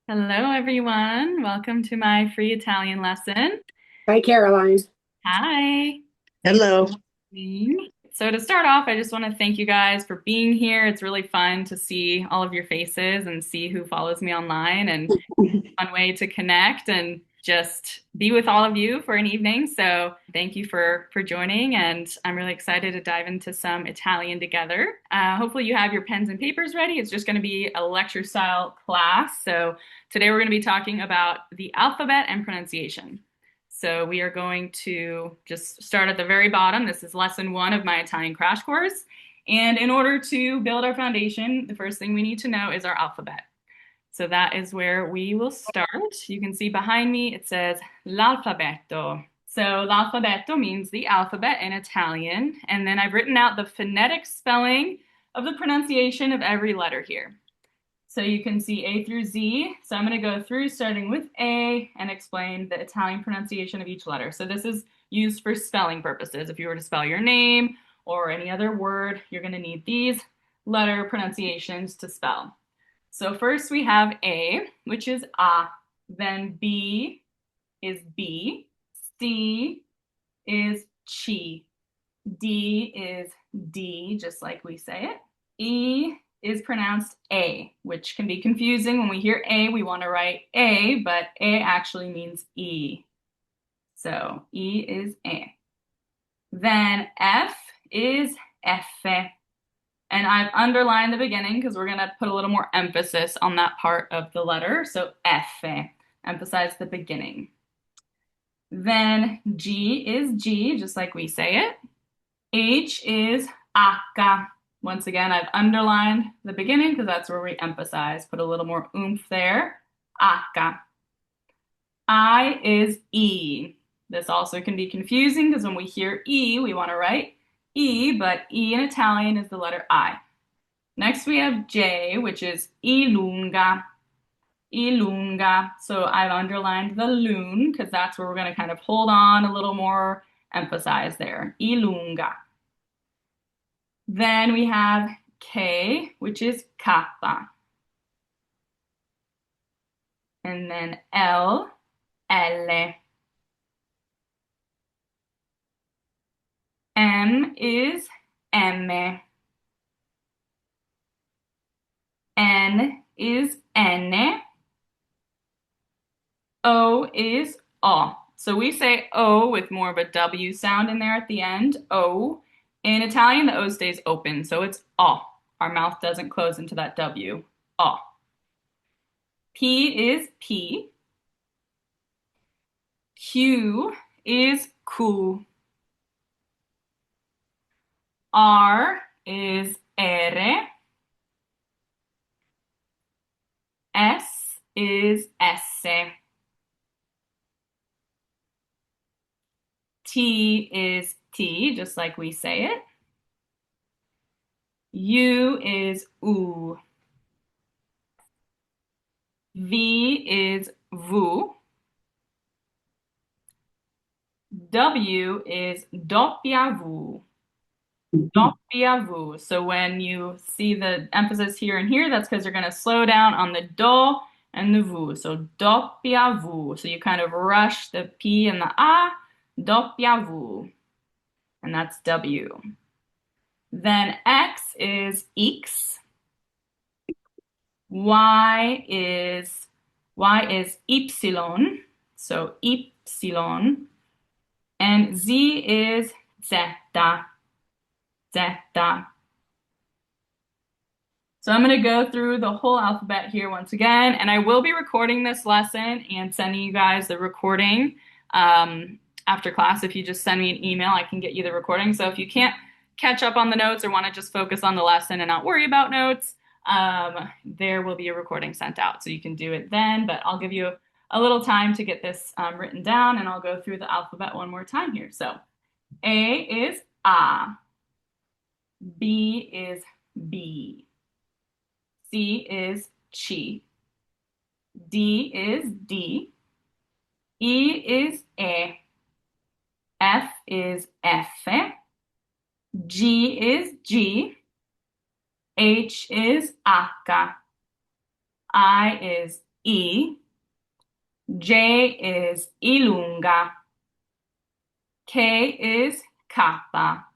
Hello, everyone. Welcome to my free Italian lesson. Hi, Caroline. Hi. Hello. So to start off, I just want to thank you guys for being here. It's really fun to see all of your faces and see who follows me online and fun way to connect and just be with all of you for an evening. So thank you for joining, and I'm really excited to dive into some Italian together. Hopefully you have your pens and papers ready. It's just going to be a lecture style class. So today we're going to be talking about the alphabet and pronunciation. So we are going to just start at the very bottom. This is lesson one of my Italian crash course. And in order to build our foundation, the first thing we need to know is our alphabet. So that is where we will start. You can see behind me it says l'alfabeto. So l'alfabeto means the alphabet in Italian. And then I've written out the phonetic spelling of the pronunciation of every letter here. So you can see A through Z. So I'm going to go through starting with A and explain the Italian pronunciation of each letter. So this is used for spelling purposes. If you were to spell your name or any other word, you're going to need these letter pronunciations to spell. So first we have A, which is A. Then B is B. C is chi. D is D, just like we say it. E is pronounced A, which can be confusing. When we hear A, we want to write A, but A actually means E. So E is A. Then F is F. And I've underlined the beginning because we're going to put a little more emphasis on that part of the letter. So F, emphasize the beginning. Then G is G, just like we say it. H is H. Once again, I've underlined the beginning because that's where we emphasize. Put a little more oomph there. H. I is E. This also can be confusing because when we hear E, we want to write E, but E in Italian is the letter I. Next we have J, which is I lunga. I lunga. So I've underlined the lun because that's where we're going to kind of hold on a little more, emphasize there. I lunga. Then we have K, which is kappa. And then L, L. M is M. N is N. O is O. So we say O with more of a W sound in there at the end. O. In Italian, the O stays open, so it's O. Our mouth doesn't close into that W. O. P is P. Q is Q. R is R. S is S. T is T, just like we say it. U is U. V is V. W is W. W. So when you see the emphasis here and here, that's because you're going to slow down on the do and the vu. So W. So you kind of rush the P and the A. W. And that's W. Then X is X. Y is Y. So Y. And Z is Z. Zeta. So I'm going to go through the whole alphabet here once again, and I will be recording this lesson and sending you guys the recording after class. If you just send me an email, I can get you the recording. So if you can't catch up on the notes or want to just focus on the lesson and not worry about notes, there will be a recording sent out. So you can do it then, but I'll give you a little time to get this written down, and I'll go through the alphabet one more time here. So A is A. B is B. C is chi. D is D. E is E. F is F. G is G. H is H. I is I. J is ilunga. K is kappa.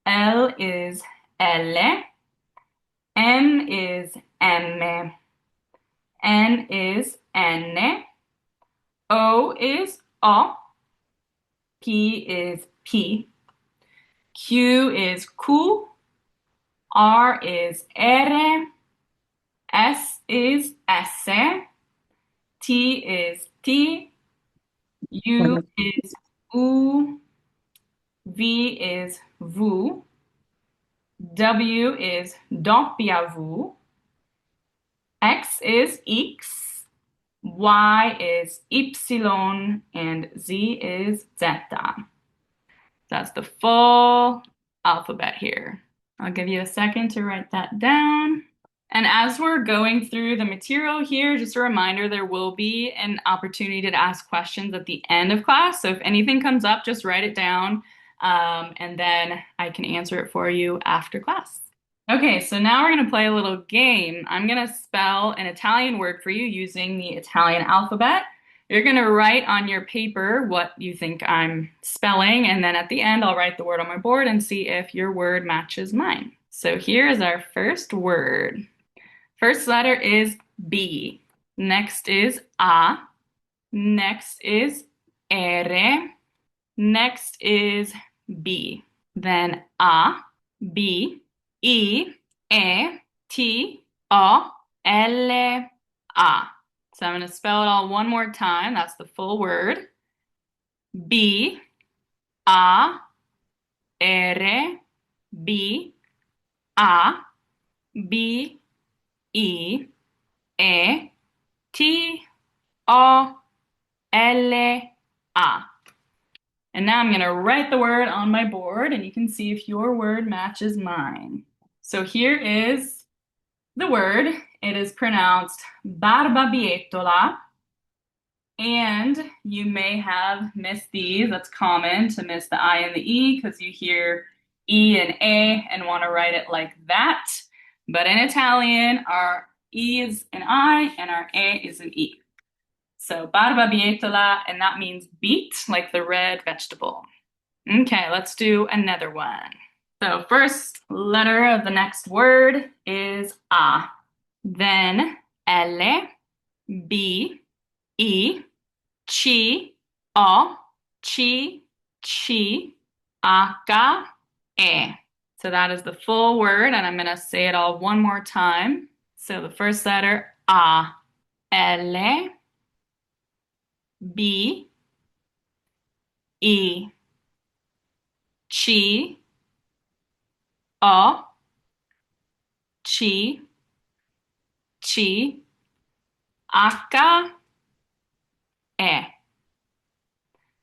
L is L. M is M. N is N. O is O. P is P. Q is Q. R is R. S is S. T is T. U is U. V is V. W is W. X is X. Y is Y. And Z is Zeta. That's the full alphabet here. I'll give you a second to write that down. And as we're going through the material here, just a reminder, there will be an opportunity to ask questions at the end of class. So if anything comes up, just write it down, and then I can answer it for you after class. Okay, so now we're going to play a little game. I'm going to spell an Italian word for you using the Italian alphabet. You're going to write on your paper what you think I'm spelling, and then at the end, I'll write the word on my board and see if your word matches mine. So here is our first word. First letter is B. Next is A. Next is R. Next is B. Then A, B, I, E, T, O, L, A. So I'm going to spell it all one more time. That's the full word. B, A, R, B, A, B, I, E, T, O, L, A. And now I'm going to write the word on my board, and you can see if your word matches mine. So here is the word. It is pronounced barbabietola. And you may have missed these. That's common to miss the I and the E because you hear E and A and want to write it like that. But in Italian, our E is an I and our A is an E. So barbabietola, and that means beet, like the red vegetable. Okay, let's do another one. So first letter of the next word is A. Then L, B, I, C, O, C, H, E. So that is the full word, and I'm going to say it all one more time. So the first letter A, L, B, I, C, O, C, H, E.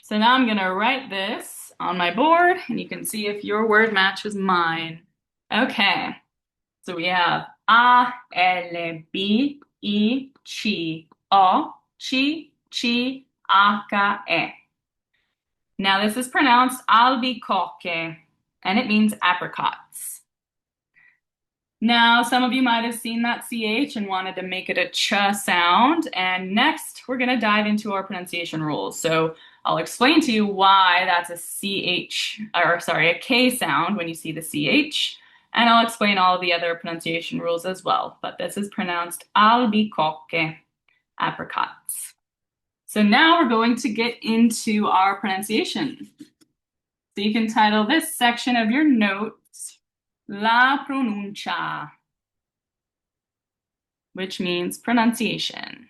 So now I'm going to write this on my board, and you can see if your word matches mine. Okay, so we have A, L, B, I, C, O, C, H, E. Now this is pronounced albicocche, and it means apricots. Now, some of you might have seen that CH and wanted to make it a ch sound. And next, we're going to dive into our pronunciation rules. So I'll explain to you why that's a a K sound when you see the CH. And I'll explain all of the other pronunciation rules as well. But this is pronounced albicocche, apricots. So now we're going to get into our pronunciation. So you can title this section of your notes, La pronuncia, which means pronunciation.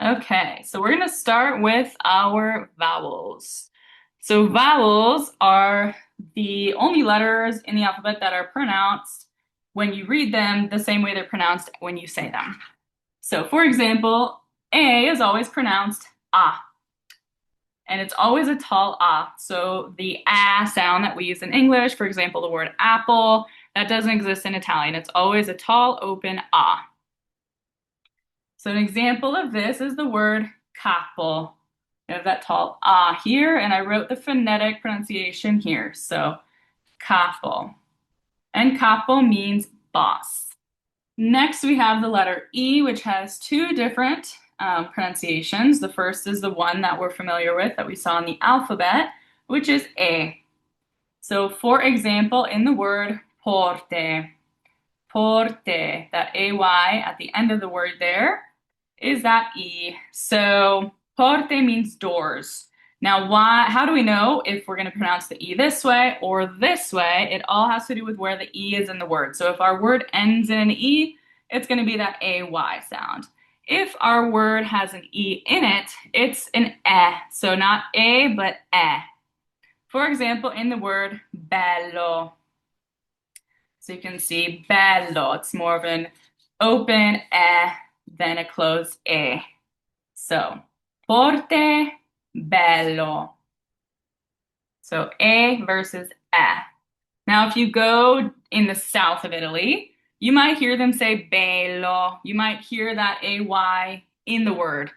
Okay, so we're going to start with our vowels. So vowels are the only letters in the alphabet that are pronounced when you read them the same way they're pronounced when you say them. So for example, A is always pronounced A. And it's always a tall A. So the A sound that we use in English, for example, the word apple, that doesn't exist in Italian. It's always a tall, open A. So an example of this is the word capo. I have that tall A here, and I wrote the phonetic pronunciation here. So capo. And capo means boss. Next, we have the letter E, which has two different pronunciations. The first is the one that we're familiar with that we saw in the alphabet, which is E. So, for example, in the word porte, porte, that AY at the end of the word there is that E. So, porte means doors. Now, how do we know if we're going to pronounce the E this way or this way? It all has to do with where the E is in the word. So, if our word ends in an E, it's going to be that AY sound. If our word has an E in it, it's an E. So, not A, but E. For example, in the word bello. So you can see bello. It's more of an open than a closed e. So forte, bello. So versus e. Now, if you go in the south of Italy, you might hear them say bello. You might hear that AY in the word.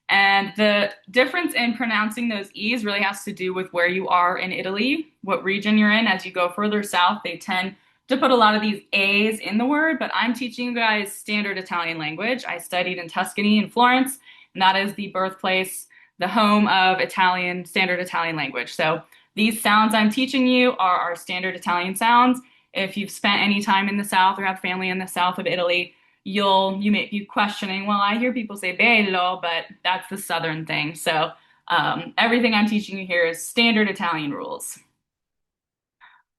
And the difference in pronouncing those E's really has to do with where you are in Italy, what region you're in. As you go further south, they tend to put a lot of these A's in the word, but I'm teaching you guys standard Italian language. I studied in Tuscany and Florence, and that is the birthplace, the home of Italian, standard Italian language. So these sounds I'm teaching you are our standard Italian sounds. If you've spent any time in the South or have family in the south of Italy, you may be questioning, well, I hear people say bello, but that's the southern thing. So everything I'm teaching you here is standard Italian rules.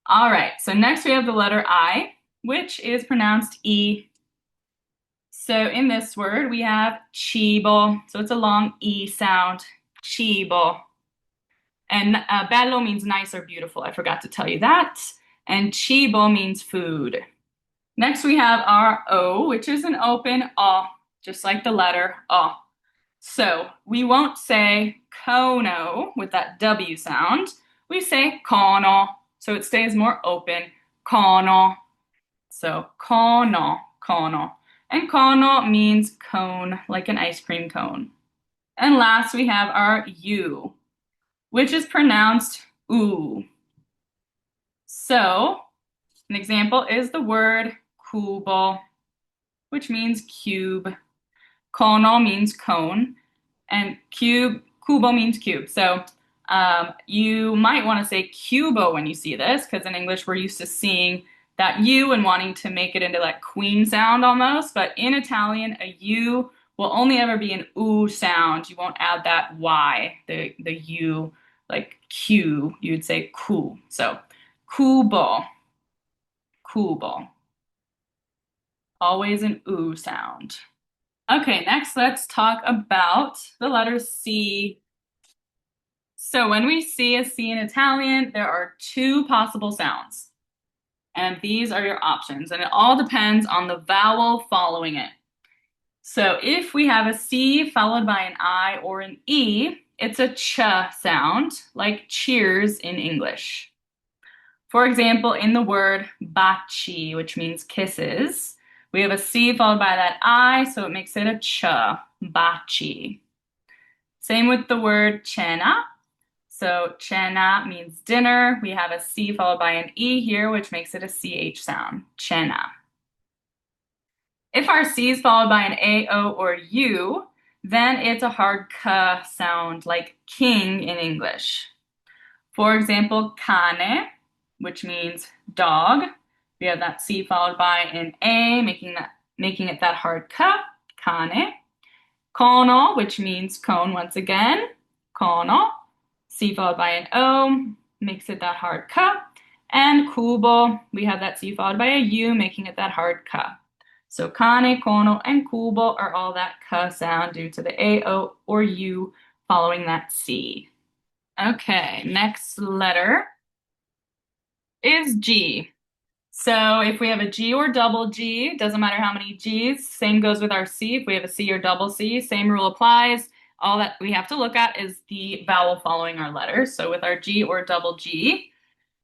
All right, so next we have the letter I, which is pronounced E. So in this word, we have cibo. So it's a long E sound, cibo. And bello means nice or beautiful. I forgot to tell you that. And cibo means food. Next, we have our O, which is an open O, just like the letter O. So we won't say cono with that W sound. We say cono. So it stays more open. Cono. So cono, cono. And cono means cone, like an ice cream cone. And last, we have our U, which is pronounced oo. So, an example is the word cubo, which means cube. Cono means cone, and cubo means cube. So, you might want to say cubo when you see this, because in English we're used to seeing that U and wanting to make it into that queen sound almost. But in Italian, a U will only ever be an oo sound. You won't add that Y, the U, like Q, you'd say ku. So cubo, cubo. Always an oo sound. Okay, next let's talk about the letter C. So when we see a C in Italian, there are two possible sounds. And these are your options. And it all depends on the vowel following it. So if we have a C followed by an I or an E, it's a ch sound, like cheers in English. For example, in the word baci, which means kisses, we have a C followed by that I, so it makes it a ch, baci. Same with the word cena. So cena means dinner. We have a C followed by an E here, which makes it a CH sound, cena. If our C is followed by an A, O, or U, then it's a hard K sound, like king in English. For example, cane, which means dog. We have that C followed by an A, making it that hard K, cane. Cono, which means cone once again, cono. C followed by an O, makes it that hard K. And cubo, we have that C followed by a U, making it that hard K. So cane, cono, and cubo are all that K sound due to the A, O, or U following that C. Okay, next letter is G. So if we have a G or double G, doesn't matter how many G's, same goes with our C. If we have a C or double C, same rule applies. All that we have to look at is the vowel following our letters. So with our G or double G,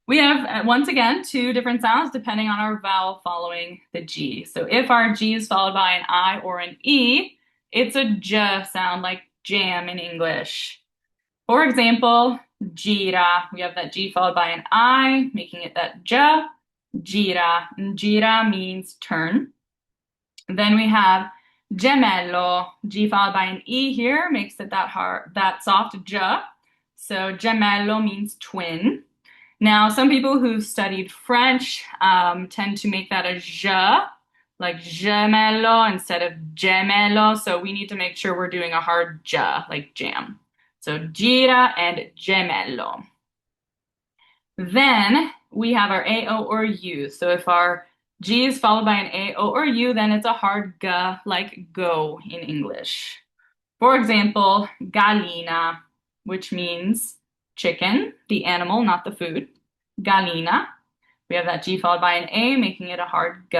we have, once again, two different sounds depending on our vowel following the G. So if our G is followed by an I or an E, it's a J sound, like jam in English. For example, gira. We have that G followed by an I, making it that J. Gira. And gira means turn. Then we have gemello, G followed by an E here, makes it that hard, that soft J. So gemello means twin. Now, some people who've studied French tend to make that a je, like gemello instead of gemello. So we need to make sure we're doing a hard J, like jam. So gira and gemello. Then we have our A, O, or U. So if our G is followed by an A, O, or U, then it's a hard G, like go in English. For example, gallina, which means chicken, the animal, not the food. Gallina. We have that G followed by an A, making it a hard G.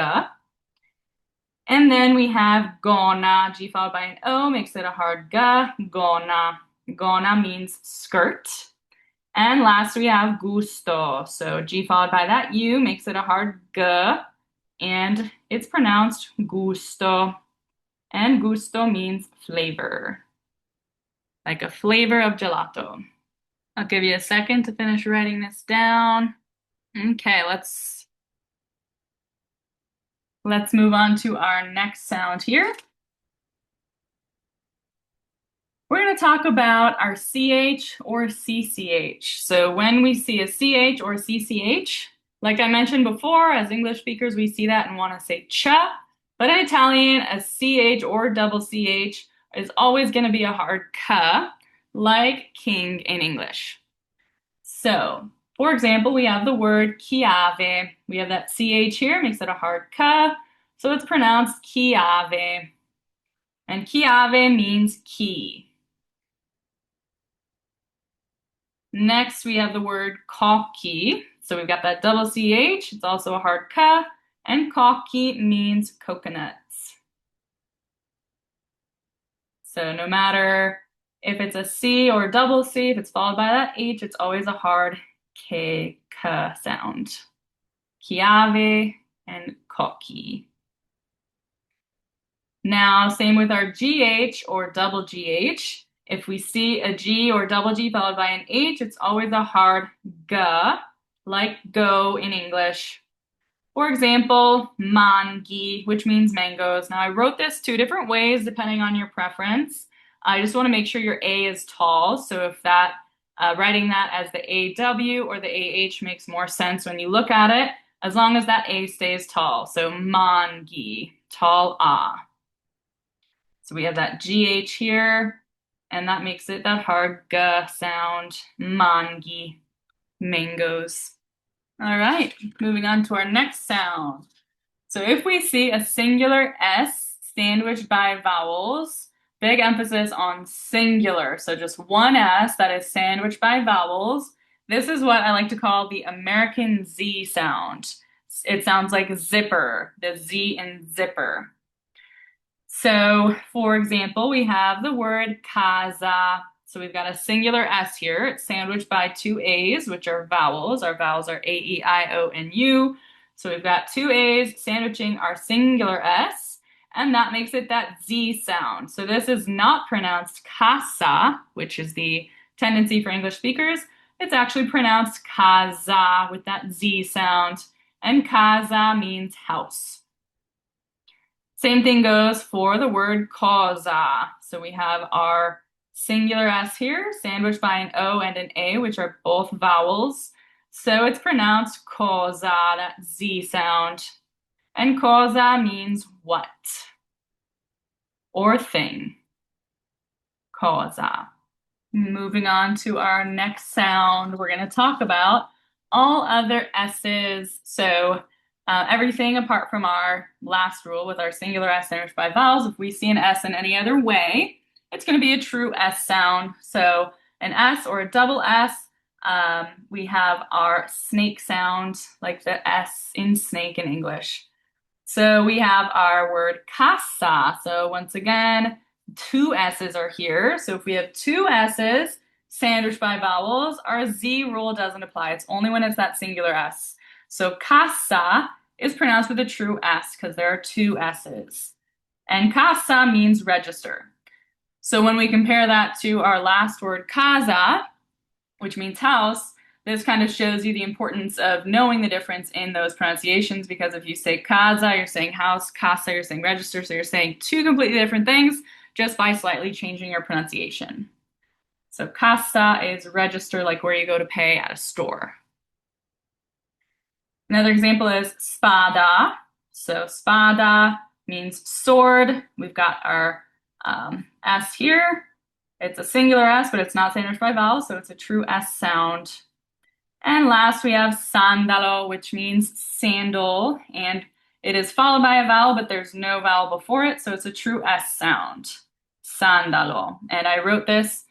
And then we have gona, G followed by an O, makes it a hard G. Gona. Gona means skirt. And last we have gusto. So G followed by that U makes it a hard G, and it's pronounced gusto. And gusto means flavor, like a flavor of gelato. I'll give you a second to finish writing this down. Okay, let's move on to our next sound here. We're going to talk about our CH or CCH. So when we see a CH or CCH, like I mentioned before, as English speakers, we see that and want to say cha. But in Italian, a CH or double CH is always going to be a hard ka, like king in English. So, for example, we have the word chiave. We have that CH here, makes it a hard ka. So it's pronounced chiave. And chiave means key. Next, we have the word cocky. So we've got that double CH. It's also a hard ka. And cocky means coconuts. So no matter if it's a C or a double C, if it's followed by that H, it's always a hard K, K sound. Chiave and cocky. Now, same with our GH or double GH. If we see a G or double G followed by an H, it's always a hard G, like go in English. For example, mangi, which means mangoes. Now, I wrote this two different ways depending on your preference. I just want to make sure your A is tall. So if that, writing that as the AW or the AH makes more sense when you look at it, as long as that A stays tall. So mangi, tall A. So we have that GH here, and that makes it that hard G sound, mangi, mangoes. All right, moving on to our next sound. So if we see a singular S sandwiched by vowels, big emphasis on singular. So just one S that is sandwiched by vowels. This is what I like to call the American Z sound. It sounds like zipper, the Z in zipper. So, for example, we have the word casa. So we've got a singular S here. It's sandwiched by two A's, which are vowels. Our vowels are A, E, I, O, and U. So we've got two A's sandwiching our singular S, and that makes it that Z sound. So this is not pronounced casa, which is the tendency for English speakers. It's actually pronounced casa with that Z sound, and casa means house. Same thing goes for the word cosa. So we have our singular S here, sandwiched by an O and an A, which are both vowels. So it's pronounced cosa, that Z sound. And cosa means what? Or thing. Cosa. Moving on to our next sound, we're going to talk about all other S's. So everything apart from our last rule with our singular S sandwiched by vowels, if we see an S in any other way, it's going to be a true S sound. So an S or a double S, we have our snake sound, like the S in snake in English. So we have our word casa. So once again, two S's are here. So if we have two S's sandwiched by vowels, our Z rule doesn't apply. It's only when it's that singular S. So casa is pronounced with a true S because there are two S's. And casa means register. So when we compare that to our last word casa, which means house, this kind of shows you the importance of knowing the difference in those pronunciations, because if you say casa, you're saying house, casa, you're saying register, so you're saying two completely different things just by slightly changing your pronunciation. So casa is register, like where you go to pay at a store. Another example is spada. So spada means sword. We've got our S here. It's a singular S, but it's not sandwiched by vowels, so it's a true S sound. And last we have sandalo, which means sandal, and it is followed by a vowel, but there's no vowel before it, so it's a true S sound. Sandalo. And I wrote this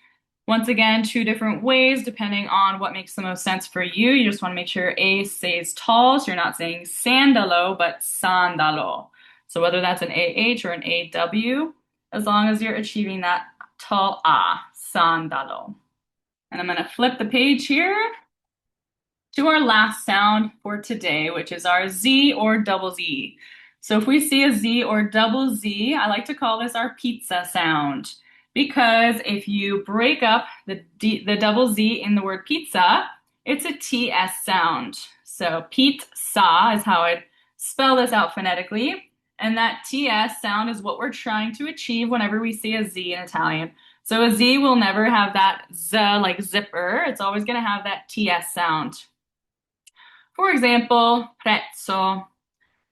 once again, two different ways, depending on what makes the most sense for you. You just want to make sure A stays tall, so you're not saying sandalo, but sandalo. So whether that's an AH or an AW, as long as you're achieving that tall A, sandalo. And I'm going to flip the page here to our last sound for today, which is our Z or double Z. So if we see a Z or double Z, I like to call this our pizza sound, because if you break up the double Z in the word pizza, it's a TS sound. So pizza is how I'd spell this out phonetically. And that TS sound is what we're trying to achieve whenever we see a Z in Italian. So a Z will never have that Z like zipper. It's always going to have that TS sound. For example, prezzo.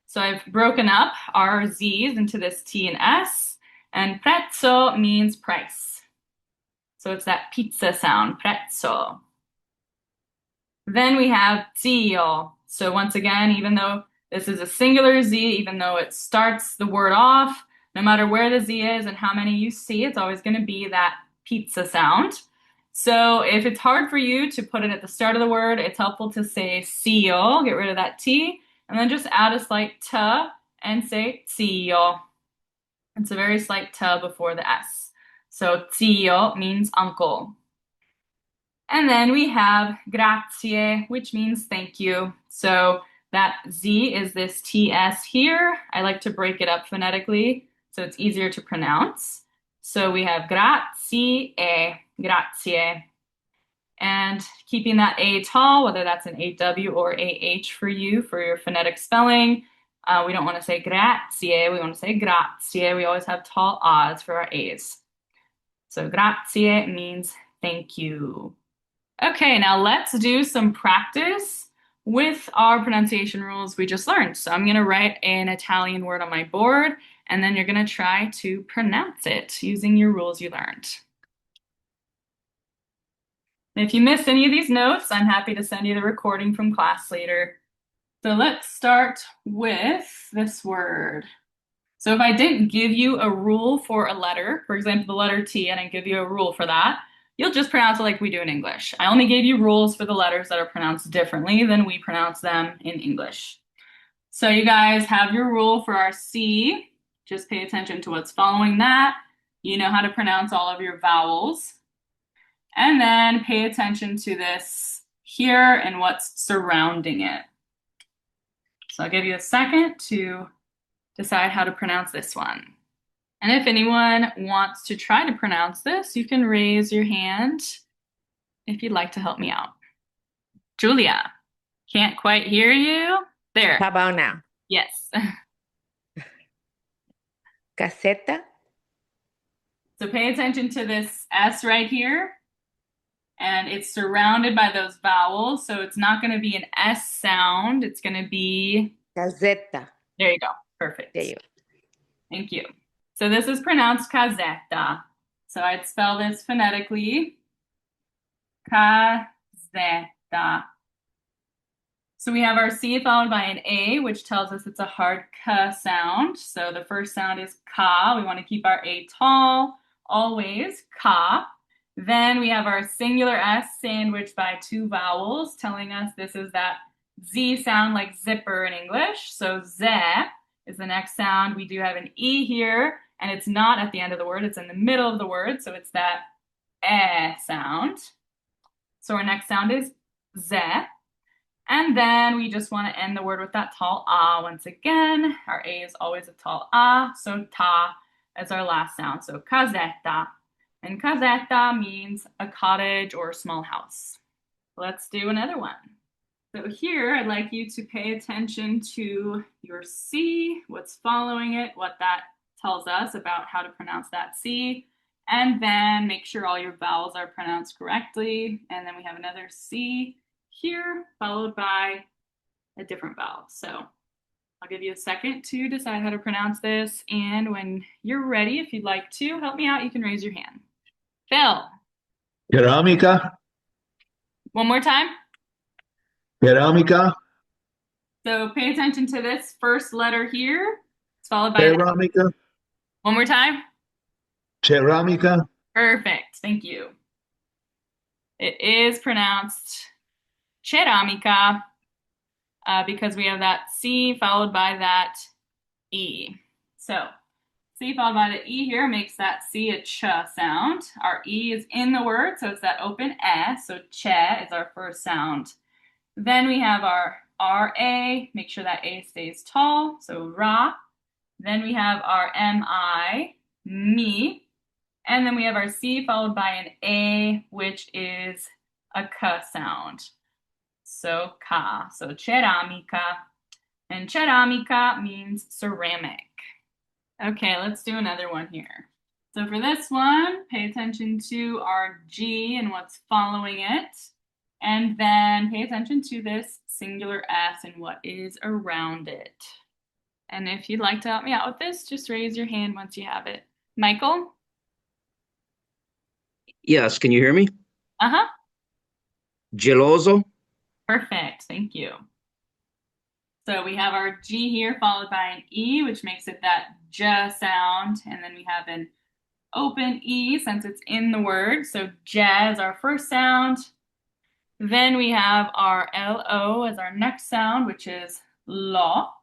So I've broken up our Z's into this T and S, and prezzo means price. So it's that pizza sound, prezzo. Then we have zio. So once again, even though this is a singular Z, even though it starts the word off, no matter where the Z is and how many you see, it's always going to be that pizza sound. So if it's hard for you to put it at the start of the word, it's helpful to say zio, get rid of that T, and then just add a slight T and say zio. It's a very slight T before the S. So zio means uncle. And then we have grazie, which means thank you. So that Z is this TS here. I like to break it up phonetically so it's easier to pronounce. So we have grazie, grazie. And keeping that A tall, whether that's an AW or AH for you for your phonetic spelling. We don't want to say grazie, we want to say grazie. We always have tall A's for our A's. So grazie means thank you. Okay, now let's do some practice with our pronunciation rules we just learned. So I'm going to write an Italian word on my board, and then you're going to try to pronounce it using your rules you learned. If you missed any of these notes, I'm happy to send you the recording from class later. So let's start with this word. So if I didn't give you a rule for a letter, for example, the letter T, and I give you a rule for that, you'll just pronounce it like we do in English. I only gave you rules for the letters that are pronounced differently than we pronounce them in English. So you guys have your rule for our C. Just pay attention to what's following that. You know how to pronounce all of your vowels. And then pay attention to this here and what's surrounding it. So I'll give you a second to decide how to pronounce this one. And if anyone wants to try to pronounce this, you can raise your hand if you'd like to help me out. Julia, can't quite hear you. There. How about now? Yes. Caseta. So pay attention to this S right here. And it's surrounded by those vowels. So it's not going to be an S sound. It's going to be... Caseta. There you go. Perfect. There you go. Thank you. So this is pronounced casetta. So I'd spell this phonetically. Casetta. So we have our C followed by an A, which tells us it's a hard K sound. So the first sound is ka. We want to keep our A tall, always, ka. Then we have our singular S sandwiched by two vowels, telling us this is that Z sound like zipper in English. So ze is the next sound. We do have an E here, and it's not at the end of the word. It's in the middle of the word, so it's that sound. So our next sound is ze. And then we just want to end the word with that tall A once again. Our A is always a tall A, so ta as our last sound. So casetta. And casetta means a cottage or a small house. Let's do another one. So here, I'd like you to pay attention to your C, what's following it, what that tells us about how to pronounce that C, and then make sure all your vowels are pronounced correctly. And then we have another C here, followed by a different vowel. So I'll give you a second to decide how to pronounce this. And when you're ready, if you'd like to help me out, you can raise your hand. Phil, Ceramica, one more time. ceramica, So pay attention to this first letter here. It's followed by ceramica, one more time. ceramica. Perfect. Thank you. It is pronounced ceramica because we have that C followed by that E. So C followed by the E here makes that C a ch sound. Our E is in the word, so it's that open S. So che is our first sound. Then we have our RA, make sure that A stays tall, so ra. Then we have our MI, me. And then we have our C followed by an A, which is a K sound. So ka, so ceramica. And ceramica means ceramic. Okay, let's do another one here. So for this one, pay attention to our G and what's following it. And then pay attention to this singular S and what is around it. And if you'd like to help me out with this, just raise your hand once you have it. Michael? Yes, can you hear me? Uh-huh. Geloso, Perfect. Thank you. So we have our G here followed by an E, which makes it that J sound. And then we have an open E since it's in the word. So J is our first sound. Then we have our LO as our next sound, which is law.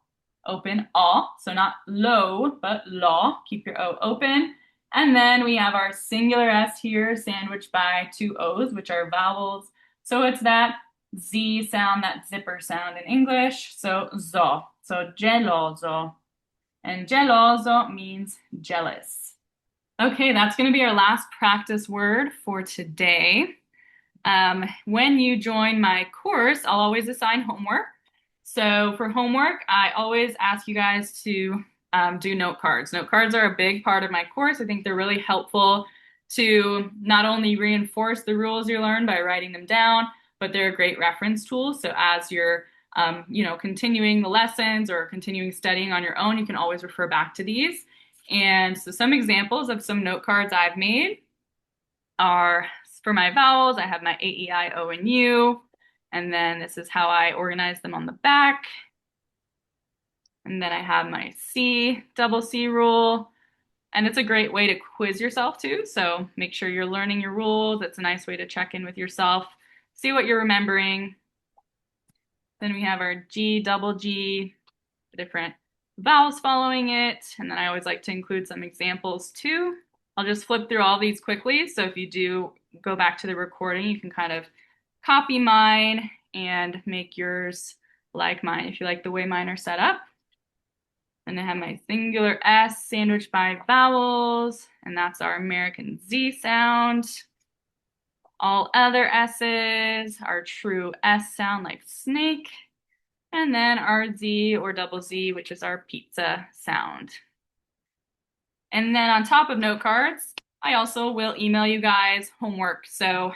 Open aw. So not low, but law. Keep your O open. And then we have our singular S here sandwiched by two O's, which are vowels. So it's that Z sound, that zipper sound in English. So zo. So geloso. And geloso means jealous. Okay, that's going to be our last practice word for today. When you join my course, I'll always assign homework. So for homework, I always ask you guys to do note cards. Note cards are a big part of my course. I think they're really helpful to not only reinforce the rules you learn by writing them down, but they're a great reference tool. So as you're continuing the lessons or continuing studying on your own, you can always refer back to these. And so some examples of some note cards I've made are for my vowels. I have my A, E, I, O, and U. And then this is how I organize them on the back. And then I have my C, double C rule. And it's a great way to quiz yourself too. So make sure you're learning your rules. It's a nice way to check in with yourself, see what you're remembering. Then we have our G, double G, the different vowels following it. And then I always like to include some examples too. I'll just flip through all these quickly. So if you do go back to the recording, you can kind of copy mine and make yours like mine if you like the way mine are set up. And I have my singular S sandwiched by vowels, and that's our American Z sound. All other S's are true S sound like snake. And then our Z or double Z, which is our pizza sound. And then on top of note cards, I also will email you guys homework. So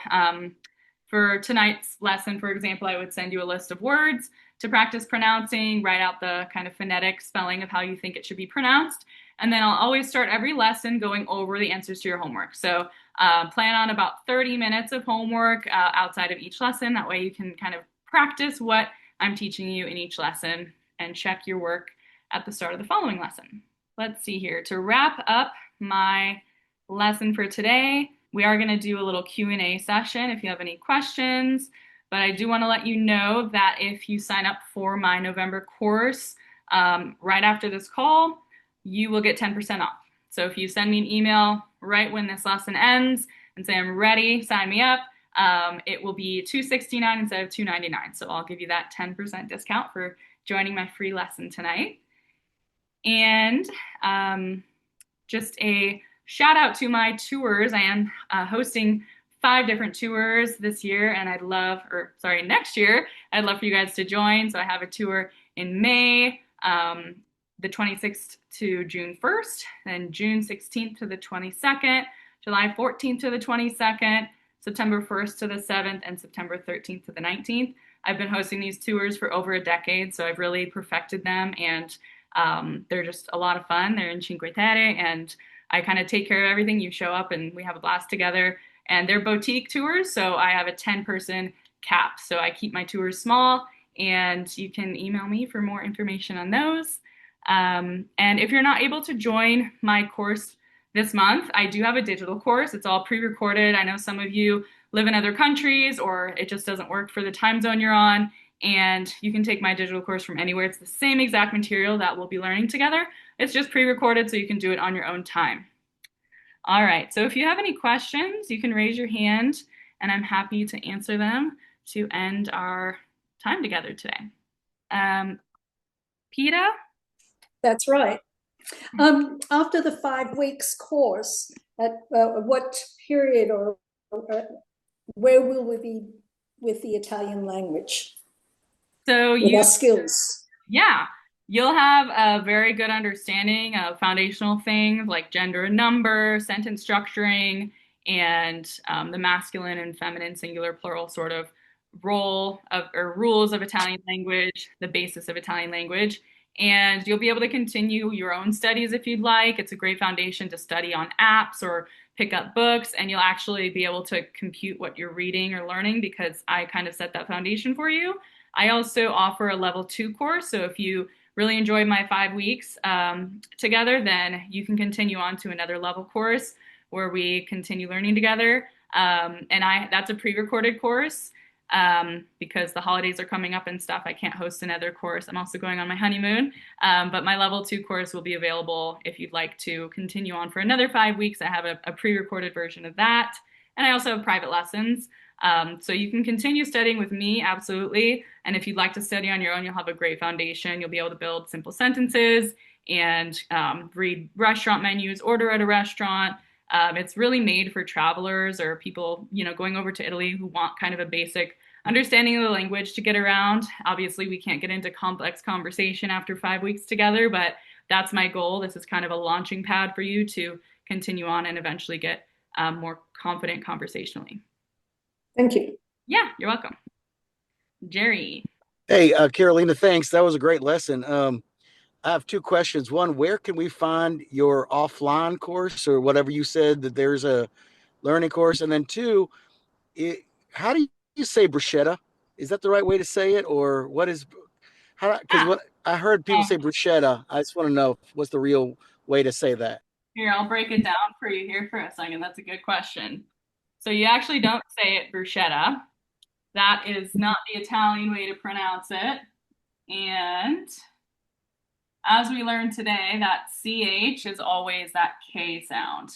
for tonight's lesson, for example, I would send you a list of words to practice pronouncing, write out the kind of phonetic spelling of how you think it should be pronounced. And then I'll always start every lesson going over the answers to your homework. So plan on about 30 minutes of homework outside of each lesson. That way you can kind of practice what I'm teaching you in each lesson and check your work at the start of the following lesson. Let's see here. To wrap up my lesson for today, we are going to do a little Q&A session if you have any questions. But I do want to let you know that if you sign up for my November course right after this call, you will get 10% off. So if you send me an email right when this lesson ends and say, I'm ready, sign me up, it will be $269 instead of $299. So I'll give you that 10% discount for joining my free lesson tonight. And just a shout out to my tours. I am hosting 5 different tours this year, and next year, I'd love for you guys to join. So I have a tour in May, the 26th to June 1st, then June 16th to the 22nd, July 14th to the 22nd, September 1st to the 7th, and September 13th to the 19th. I've been hosting these tours for over a decade, so I've really perfected them, and they're just a lot of fun. They're in Cinque Terre, and I kind of take care of everything. You show up, and we have a blast together. And they're boutique tours, so I have a 10-person cap. So I keep my tours small, and you can email me for more information on those. And if you're not able to join my course this month, I do have a digital course. It's all pre-recorded. I know some of you live in other countries, or it just doesn't work for the time zone you're on, and you can take my digital course from anywhere. It's the same exact material that we'll be learning together. It's just pre-recorded, so you can do it on your own time. All right, so if you have any questions, you can raise your hand, and I'm happy to answer them to end our time together today. Peta? That's right. After the 5 weeks course, at what period or where will we be with the Italian language? So with our skills. Yeah, you'll have a very good understanding of foundational things like gender and number, sentence structuring, and the masculine and feminine, singular, plural sort of role of or rules of Italian language, the basis of Italian language. And you'll be able to continue your own studies if you'd like. It's a great foundation to study on apps or pick up books, and you'll actually be able to compute what you're reading or learning because I kind of set that foundation for you. I also offer a level 2 course, so if you really enjoyed my 5 weeks together, then you can continue on to another level course where we continue learning together. And that's a pre-recorded course because the holidays are coming up and stuff. I can't host another course. I'm also going on my honeymoon, but my level 2 course will be available if you'd like to continue on for another 5 weeks. I have a pre-recorded version of that, and I also have private lessons. So you can continue studying with me, absolutely. And if you'd like to study on your own, you'll have a great foundation. You'll be able to build simple sentences and read restaurant menus, order at a restaurant. It's really made for travelers or people, going over to Italy who want kind of a basic understanding of the language to get around. Obviously, we can't get into complex conversation after 5 weeks together, but that's my goal. This is kind of a launching pad for you to continue on and eventually get more confident conversationally. Thank you. Yeah, you're welcome. Jerry. Hey, Carolina, thanks. That was a great lesson. I have 2 questions. One, where can we find your offline course or whatever you said that there's a learning course? And then 2, how do you say bruschetta? Is that the right way to say it, or what is? Because what I heard people say bruschetta. I just want to know what's the real way to say that. Here, I'll break it down for you here for a second. That's a good question. So you actually don't say it bruschetta. That is not the Italian way to pronounce it. And as we learned today, that CH is always that K sound.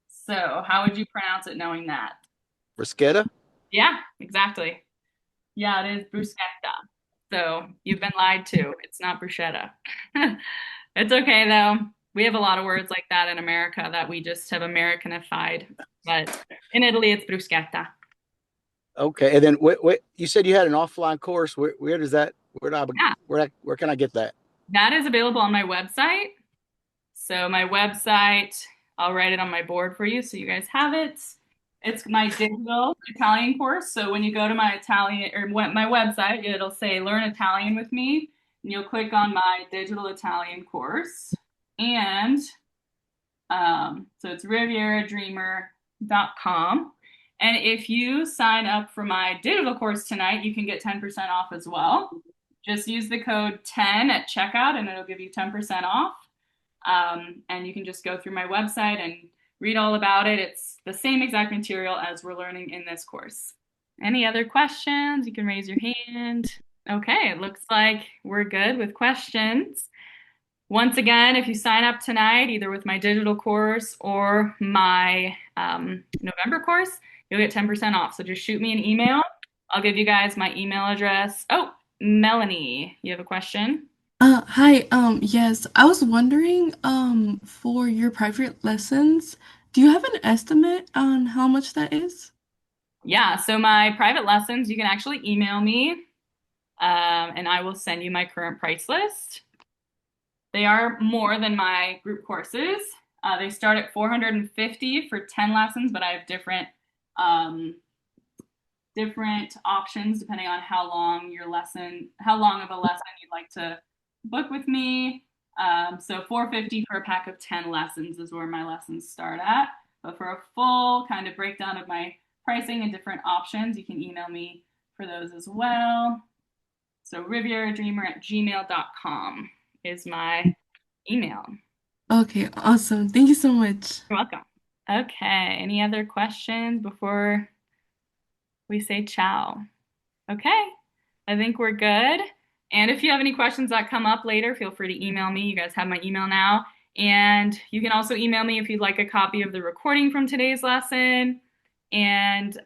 So how would you pronounce it knowing that? Bruschetta? Yeah, exactly. Yeah, it is bruschetta. So you've been lied to. It's not bruschetta. It's okay, though. We have a lot of words like that in America that we just have Americanified. But in Italy, it's bruschetta. Okay, and then what you said you had an offline course. Where does that? Where can I get that? That is available on my website. So my website, I'll write it on my board for you so you guys have it. It's my digital Italian course. So when you go to my website, it'll say Learn Italian with me, and you'll click on my digital Italian course. And so it's rivieradreamer.com. And if you sign up for my digital course tonight, you can get 10% off as well. Just use the code 10 at checkout and it'll give you 10% off. And you can just go through my website and read all about it. It's the same exact material as we're learning in this course. Any other questions? You can raise your hand. Okay, it looks like we're good with questions. Once again, if you sign up tonight, either with my digital course or my November course, you'll get 10% off. So just shoot me an email. I'll give you guys my email address. Oh, Melanie, you have a question? Hi, yes, I was wondering, for your private lessons, do you have an estimate on how much that is? Yeah, so my private lessons, you can actually email me, and I will send you my current price list. They are more than my group courses. They start at $450 for 10 lessons, but I have um, different options depending on how long of a lesson you'd like to book with me. So $450 for a pack of 10 lessons is where my lessons start at. But for a full kind of breakdown of my pricing and different options, you can email me for those as well. So rivieradreamer@gmail.com is my email. Okay, awesome. Thank you so much. You're welcome. Okay, any other questions before we say ciao? Okay, I think we're good. And if you have any questions that come up later, feel free to email me. You guys have my email now. And you can also email me if you'd like a copy of the recording from today's lesson. And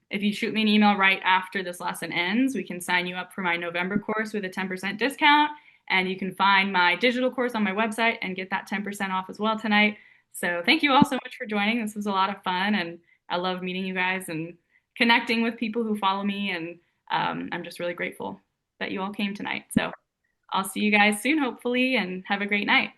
if you shoot me an email right after this lesson ends, we can sign you up for my November course with a 10% discount. And you can find my digital course on my website and get that 10% off as well tonight. So thank you all so much for joining. This was a lot of fun, and I love meeting you guys and connecting with people who follow me. And I'm just really grateful that you all came tonight. So I'll see you guys soon, hopefully, and have a great night.